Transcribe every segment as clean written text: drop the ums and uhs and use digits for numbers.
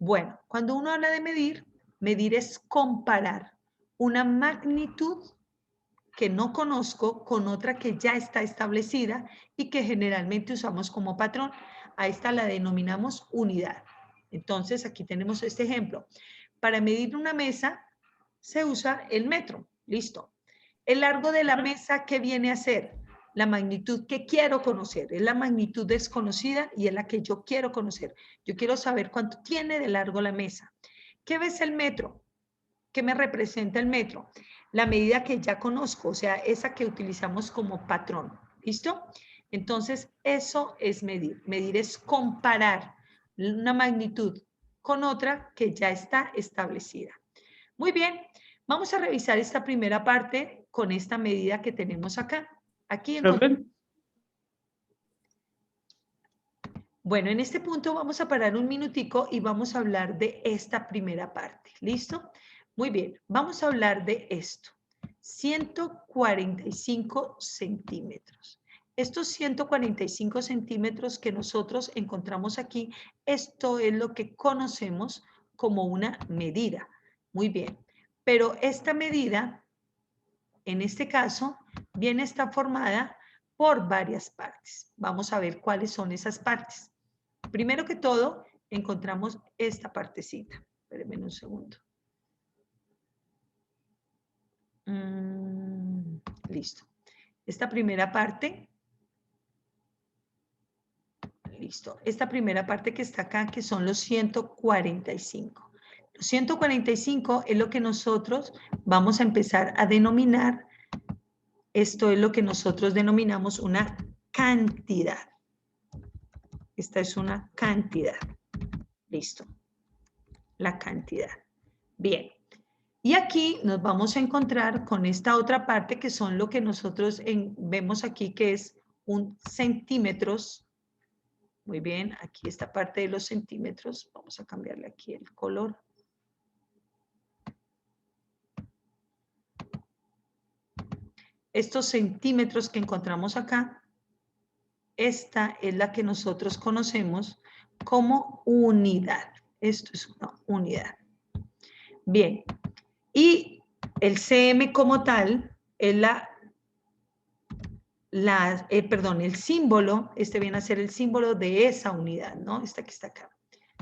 Bueno, cuando uno habla de medir, medir es comparar una magnitud que no conozco con otra que ya está establecida y que generalmente usamos como patrón. A esta la denominamos unidad. Entonces, aquí tenemos este ejemplo. Para medir una mesa se usa el metro. Listo. El largo de la mesa, ¿qué viene a ser? La magnitud que quiero conocer. Es la magnitud desconocida y es la que yo quiero conocer. Yo quiero saber cuánto tiene de largo la mesa. ¿Qué ves el metro? ¿Qué me representa el metro? La medida que ya conozco, o sea, esa que utilizamos como patrón. ¿Listo? Entonces, eso es medir. Medir es comparar una magnitud con otra que ya está establecida. Muy bien, vamos a revisar esta primera parte con esta medida que tenemos acá. Aquí encontramos. ¿Profe? Bueno, en este punto vamos a parar un minutico y vamos a hablar de esta primera parte. ¿Listo? Muy bien, vamos a hablar de esto. 145 centímetros. Estos 145 centímetros que nosotros encontramos aquí, esto es lo que conocemos como una medida. Muy bien, pero esta medida, en este caso, viene está formada por varias partes. Vamos a ver cuáles son esas partes. Primero que todo, encontramos esta partecita. Espérenme un segundo. Listo. Esta primera parte. Listo. Esta primera parte que está acá, que son los 145. Los 145 es lo que nosotros vamos a empezar a denominar. Esto es lo que nosotros denominamos una cantidad. Esta es una cantidad. Listo. La cantidad. Bien. Y aquí nos vamos a encontrar con esta otra parte que son lo que nosotros vemos aquí que es un centímetros. Muy bien, aquí esta parte de los centímetros. Vamos a cambiarle aquí el color. Estos centímetros que encontramos acá, esta es la que nosotros conocemos como unidad. Esto es una unidad. Bien, y el cm como tal es el símbolo, este viene a ser el símbolo de esa unidad, ¿no? Esta que está acá.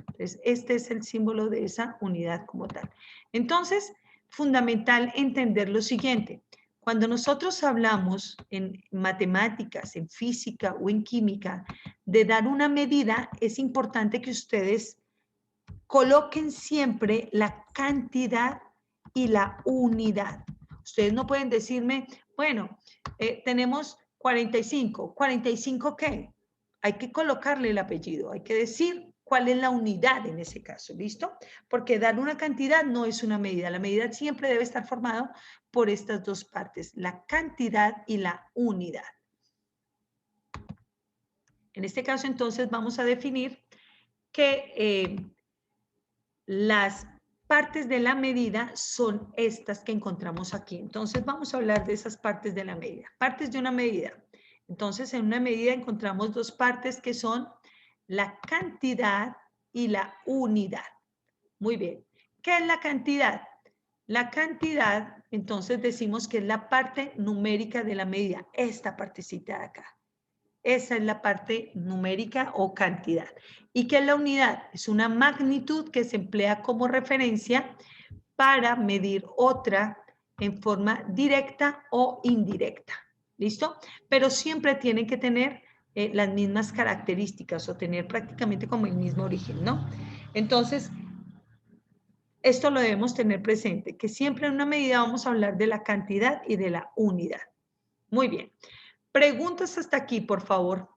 Entonces, este es el símbolo de esa unidad como tal. Entonces, fundamental entender lo siguiente. Cuando nosotros hablamos en matemáticas, en física o en química, de dar una medida, es importante que ustedes coloquen siempre la cantidad y la unidad. Ustedes no pueden decirme, bueno, tenemos 45. ¿45 qué? Hay que colocarle el apellido, hay que decir cuál es la unidad en ese caso, ¿listo? Porque dar una cantidad no es una medida. La medida siempre debe estar formada por estas dos partes, la cantidad y la unidad. En este caso, entonces, vamos a definir que las partes de la medida son estas que encontramos aquí. Entonces, vamos a hablar de esas partes de la medida. Partes de una medida. Entonces, en una medida encontramos dos partes que son la cantidad y la unidad. Muy bien. ¿Qué es la cantidad? La cantidad, entonces decimos que es la parte numérica de la medida. Esta partecita de acá. Esa es la parte numérica o cantidad. ¿Y qué es la unidad? Es una magnitud que se emplea como referencia para medir otra en forma directa o indirecta. ¿Listo? Pero siempre tienen que tener las mismas características o tener prácticamente como el mismo origen, ¿no? Entonces, esto lo debemos tener presente, que siempre en una medida vamos a hablar de la cantidad y de la unidad. Muy bien. Preguntas hasta aquí, por favor.